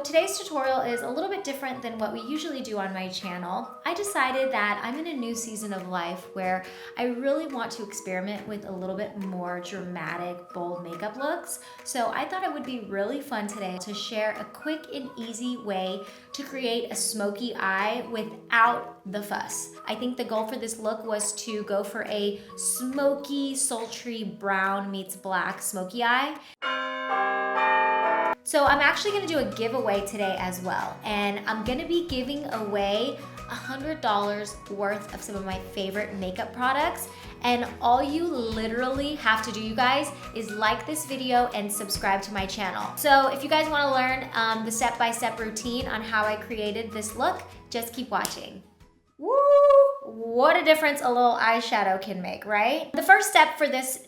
today's tutorial is a little bit different than what we usually do on my channel. I decided that I'm in a new season of life where I really want to experiment with a little bit more dramatic, bold makeup looks. So I thought it would be really fun today to share a quick and easy way to create a smoky eye without the fuss. I think the goal for this look was to go for a smoky, sultry brown meets black smoky eye. So I'm actually gonna do a giveaway today as well. And I'm gonna be giving away $100 worth of some of my favorite makeup products. And all you literally have to do, you guys, is like this video and subscribe to my channel. So if you guys wanna learn the step-by-step routine on how I created this look, just keep watching. Woo! What a difference a little eyeshadow can make, right? The first step for this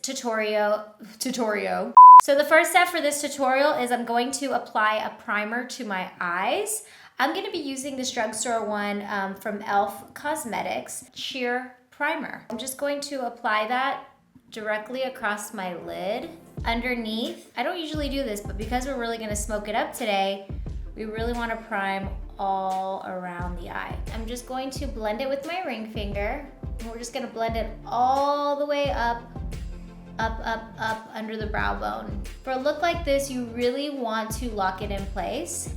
So the first step for this tutorial is I'm going to apply a primer to my eyes. I'm gonna be using this drugstore one from E.L.F Cosmetics Sheer Primer. I'm just going to apply that directly across my lid. Underneath, I don't usually do this, but because we're really gonna smoke it up today, we really wanna prime all around the eye. I'm just going to blend it with my ring finger. And we're just gonna blend it all the way up under the brow bone. For a look like this, you really want to lock it in place.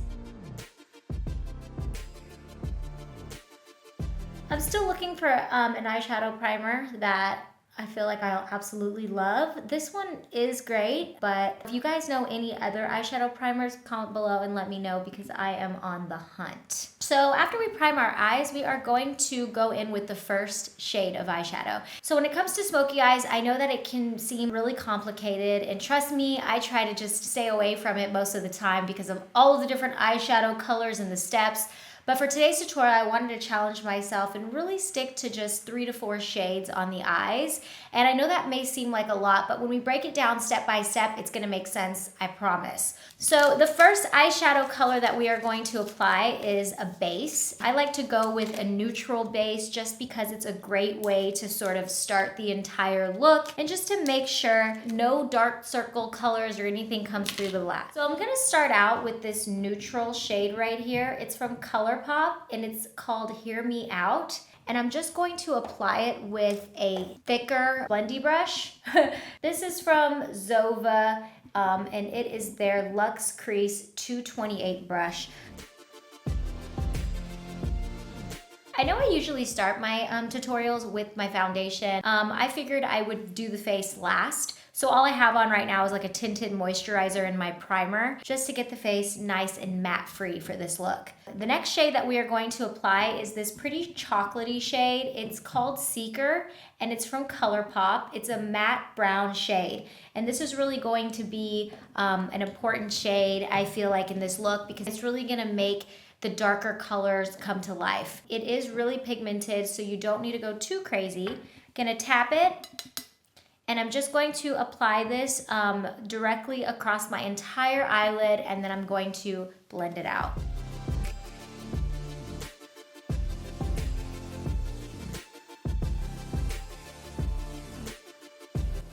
I'm still looking for an eyeshadow primer that I feel like I'll absolutely love. This one is great, but if you guys know any other eyeshadow primers, comment below and let me know because I am on the hunt. So after we prime our eyes, we are going to go in with the first shade of eyeshadow. So when it comes to smoky eyes, I know that it can seem really complicated, and trust me, I try to just stay away from it most of the time because of all of the different eyeshadow colors and the steps. But for today's tutorial, I wanted to challenge myself and really stick to just 3 to 4 shades on the eyes. And I know that may seem like a lot, but when we break it down step by step, it's gonna make sense, I promise. So the first eyeshadow color that we are going to apply is a base. I like to go with a neutral base just because it's a great way to sort of start the entire look and just to make sure no dark circle colors or anything comes through the black. So I'm gonna start out with this neutral shade right here. It's from Colourpop and it's called Hear Me Out. And I'm just going to apply it with a thicker blendy brush. This is from Zoeva, and it is their Luxe Crease 228 brush. I know I usually start my tutorials with my foundation. I figured I would do the face last. So all I have on right now is like a tinted moisturizer and my primer just to get the face nice and matte free for this look. The next shade that we are going to apply is this pretty chocolatey shade. It's called Seeker and it's from Colourpop. It's a matte brown shade. And this is really going to be an important shade, I feel like, in this look because it's really gonna make the darker colors come to life. It is really pigmented, so you don't need to go too crazy. Gonna tap it. And I'm just going to apply this directly across my entire eyelid, and then I'm going to blend it out.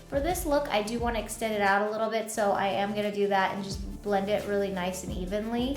For this look, I do want to extend it out a little bit, so I am going to do that and just blend it really nice and evenly.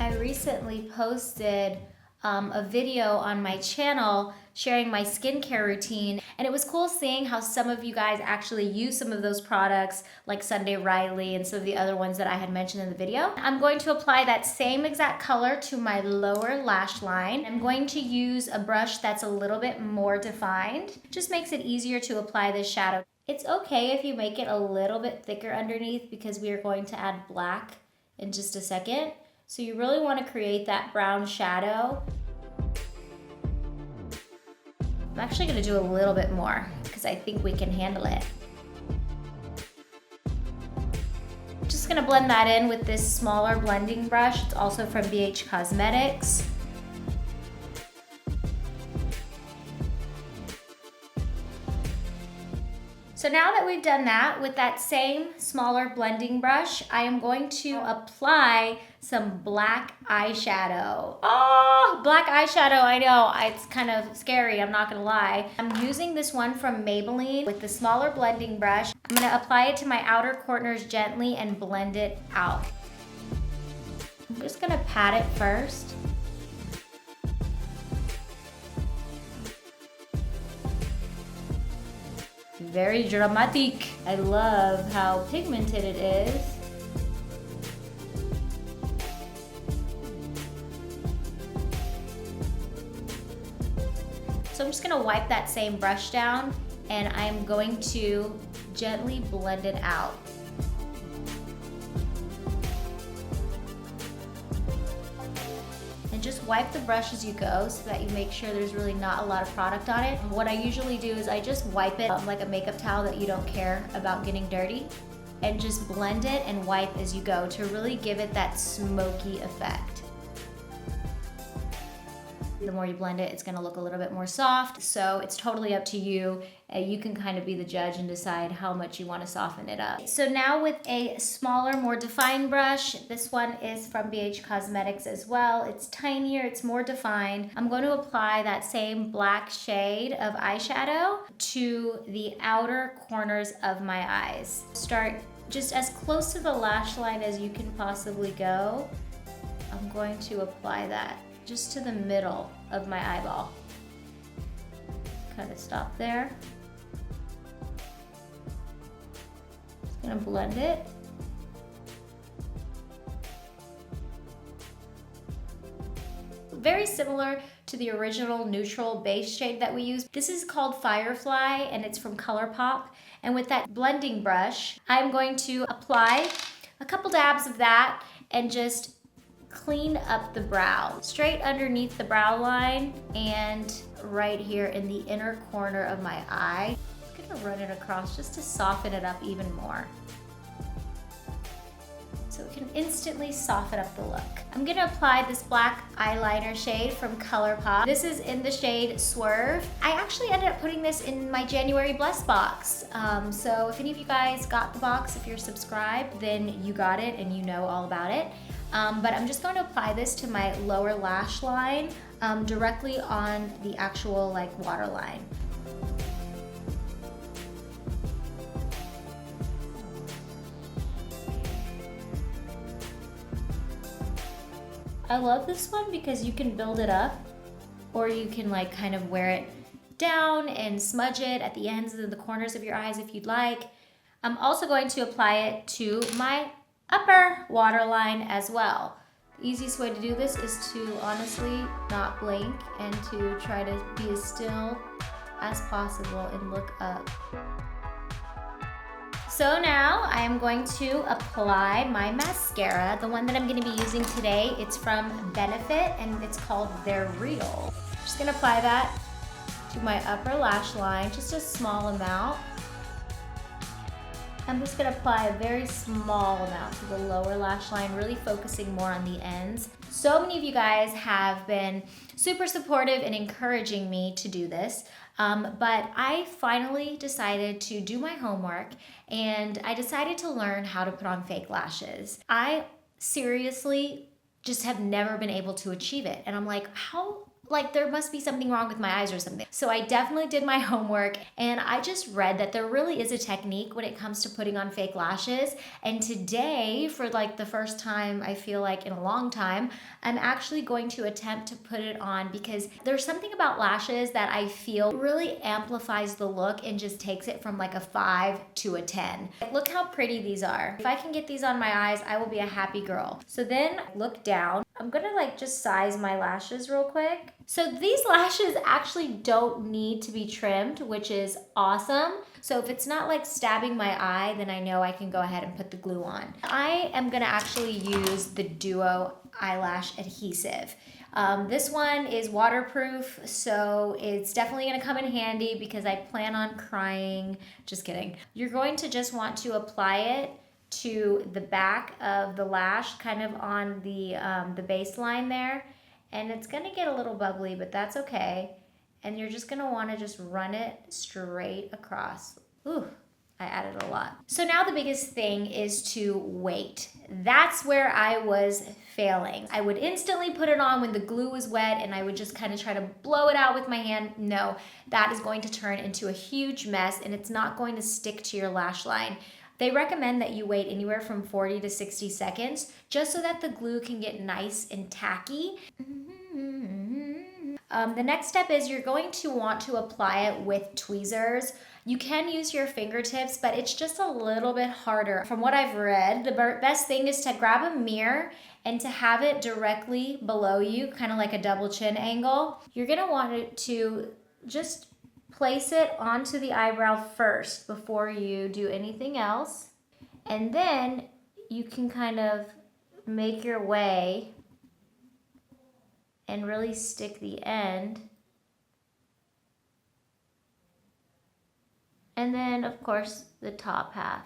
I recently posted a video on my channel sharing my skincare routine, and it was cool seeing how some of you guys actually use some of those products like Sunday Riley and some of the other ones that I had mentioned in the video. I'm going to apply that same exact color to my lower lash line. I'm going to use a brush that's a little bit more defined. Just makes it easier to apply this shadow. It's okay if you make it a little bit thicker underneath because we are going to add black in just a second. So you really want to create that brown shadow. I'm actually going to do a little bit more because I think we can handle it. Just going to blend that in with this smaller blending brush. It's also from E.L.F Cosmetics. So now that we've done that, with that same smaller blending brush, I am going to apply some black eyeshadow. Oh, black eyeshadow, I know, it's kind of scary, I'm not gonna lie. I'm using this one from Maybelline with the smaller blending brush. I'm gonna apply it to my outer corners gently and blend it out. I'm just gonna pat it first. Very dramatic. I love how pigmented it is. So I'm just gonna wipe that same brush down and I'm going to gently blend it out. Just wipe the brush as you go so that you make sure there's really not a lot of product on it. What I usually do is I just wipe it like a makeup towel that you don't care about getting dirty, and just blend it and wipe as you go to really give it that smoky effect. The more you blend it, it's gonna look a little bit more soft, so it's totally up to you. You can kind of be the judge and decide how much you want to soften it up. So now with a smaller, more defined brush, this one is from E.L.F Cosmetics as well. It's tinier, it's more defined. I'm going to apply that same black shade of eyeshadow to the outer corners of my eyes. Start just as close to the lash line as you can possibly go. I'm going to apply that just to the middle of my eyeball. Kind of stop there. Just gonna blend it. Very similar to the original neutral base shade that we used. This is called Firefly and it's from Colourpop. And with that blending brush, I'm going to apply a couple dabs of that and just clean up the brow, straight underneath the brow line and right here in the inner corner of my eye. I'm gonna run it across just to soften it up even more. So it can instantly soften up the look. I'm gonna apply this black eyeliner shade from Colourpop. This is in the shade Swerve. I actually ended up putting this in my January Bless box. So if any of you guys got the box, if you're subscribed, then you got it and you know all about it. But I'm just going to apply this to my lower lash line directly on the actual like waterline. I love this one because you can build it up or you can like kind of wear it down and smudge it at the ends and the corners of your eyes if you'd like. I'm also going to apply it to my upper waterline as well. The easiest way to do this is to honestly not blink and to try to be as still as possible and look up. So now I am going to apply my mascara, the one that I'm going to be using today. It's from Benefit and it's called They're Real. I'm just going to apply that to my upper lash line, just a small amount. I'm just gonna apply a very small amount to the lower lash line, really focusing more on the ends. So many of you guys have been super supportive and encouraging me to do this, but I finally decided to do my homework and I decided to learn how to put on fake lashes. I seriously just have never been able to achieve it. And I'm like, there must be something wrong with my eyes or something. So I definitely did my homework and I just read that there really is a technique when it comes to putting on fake lashes. And today, for like the first time, I feel like in a long time, I'm actually going to attempt to put it on because there's something about lashes that I feel really amplifies the look and just takes it from like a 5 to a 10. Look how pretty these are. If I can get these on my eyes, I will be a happy girl. So then look down. I'm gonna like just size my lashes real quick. So these lashes actually don't need to be trimmed, which is awesome. So if it's not like stabbing my eye, then I know I can go ahead and put the glue on. I am gonna actually use the Duo eyelash adhesive. This one is waterproof, so it's definitely gonna come in handy because I plan on crying. Just kidding. You're going to just want to apply it to the back of the lash, kind of on the baseline there. And it's gonna get a little bubbly, but that's okay. And you're just gonna wanna just run it straight across. Ooh, I added a lot. So now the biggest thing is to wait. That's where I was failing. I would instantly put it on when the glue was wet and I would just kind of try to blow it out with my hand. No, that is going to turn into a huge mess and it's not going to stick to your lash line. They recommend that you wait anywhere from 40 to 60 seconds just so that the glue can get nice and tacky. The next step is you're going to want to apply it with tweezers. You can use your fingertips, but it's just a little bit harder. From what I've read, the best thing is to grab a mirror and to have it directly below you, kind of like a double chin angle. You're gonna want it to just place it onto the eyebrow first before you do anything else. And then you can kind of make your way and really stick the end. And then, of course, the top half.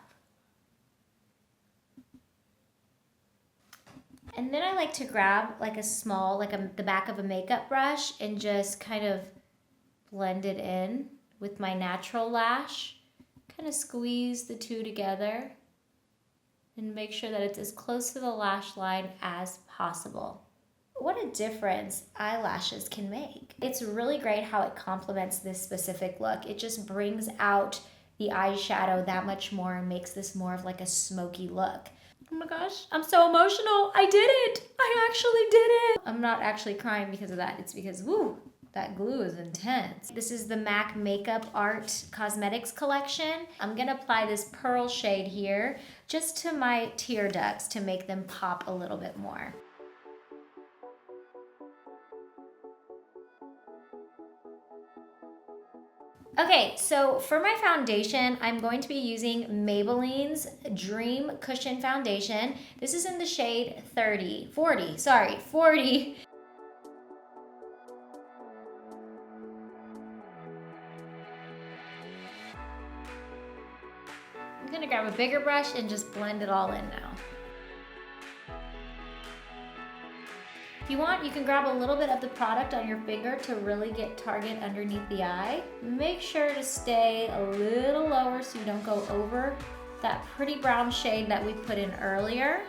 And then I like to grab like a small, the back of a makeup brush and just kind of blend it in with my natural lash. Kind of squeeze the two together and make sure that it's as close to the lash line as possible. What a difference eyelashes can make. It's really great how it complements this specific look. It just brings out the eyeshadow that much more and makes this more of like a smoky look. Oh my gosh, I'm so emotional. I did it. I actually did it. I'm not actually crying because of that. It's because, woo, that glue is intense. This is the MAC Makeup Art Cosmetics collection. I'm gonna apply this pearl shade here just to my tear ducts to make them pop a little bit more. Okay, so for my foundation, I'm going to be using Maybelline's Dream Cushion Foundation. This is in the shade 40. I'm gonna grab a bigger brush and just blend it all in now. If you want, you can grab a little bit of the product on your finger to really get target underneath the eye. Make sure to stay a little lower so you don't go over that pretty brown shade that we put in earlier.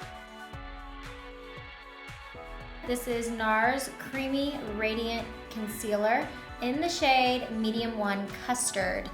This is NARS Creamy Radiant Concealer in the shade Medium 1 Custard.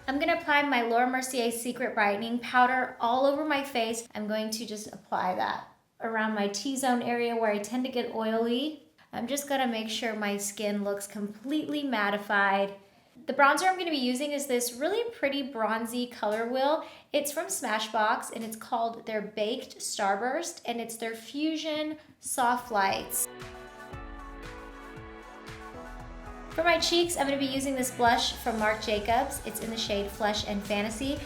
I'm gonna apply my Laura Mercier Secret Brightening Powder all over my face. I'm going to just apply that around my T-zone area where I tend to get oily. I'm just gonna make sure my skin looks completely mattified. The bronzer I'm gonna be using is this really pretty bronzy color wheel. It's from Smashbox and it's called their Baked Starburst and it's their Fusion Soft Lights. For my cheeks, I'm going to be using this blush from Marc Jacobs. It's in the shade Flesh and Fantasy.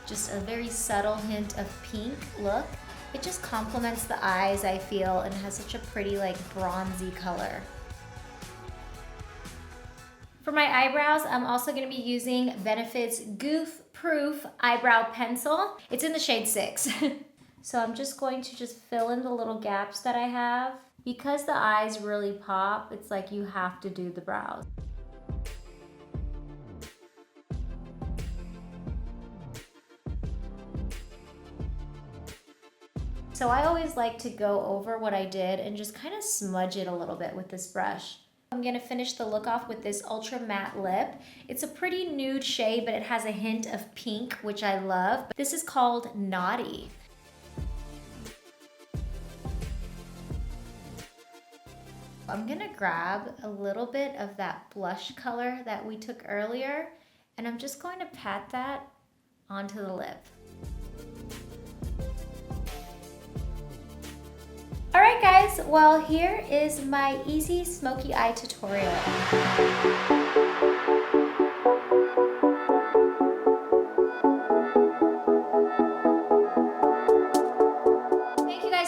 Just a very subtle hint of pink look. It just complements the eyes, I feel, and has such a pretty like bronzy color. For my eyebrows, I'm also going to be using Benefit's Goof Proof Eyebrow Pencil. It's in the shade 6. So I'm just going to fill in the little gaps that I have. Because the eyes really pop, it's like you have to do the brows. So I always like to go over what I did and just kind of smudge it a little bit with this brush. I'm gonna finish the look off with this ultra matte lip. It's a pretty nude shade, but it has a hint of pink, which I love. This is called Naughty. I'm gonna grab a little bit of that blush color that we took earlier, and I'm just going to pat that onto the lip. All right guys, well here is my easy smoky eye tutorial.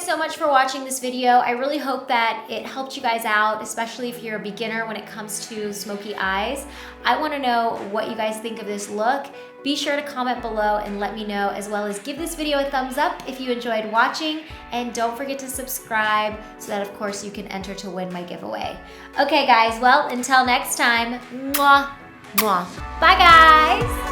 so much for watching this video. I really hope that it helped you guys out, especially if you're a beginner when it comes to smoky eyes. I want to know what you guys think of this look. Be sure to comment below and let me know, as well as give this video a thumbs up if you enjoyed watching, and don't forget to subscribe so that of course you can enter to win my giveaway. Okay guys, well, until next time, mwah, mwah. Bye guys!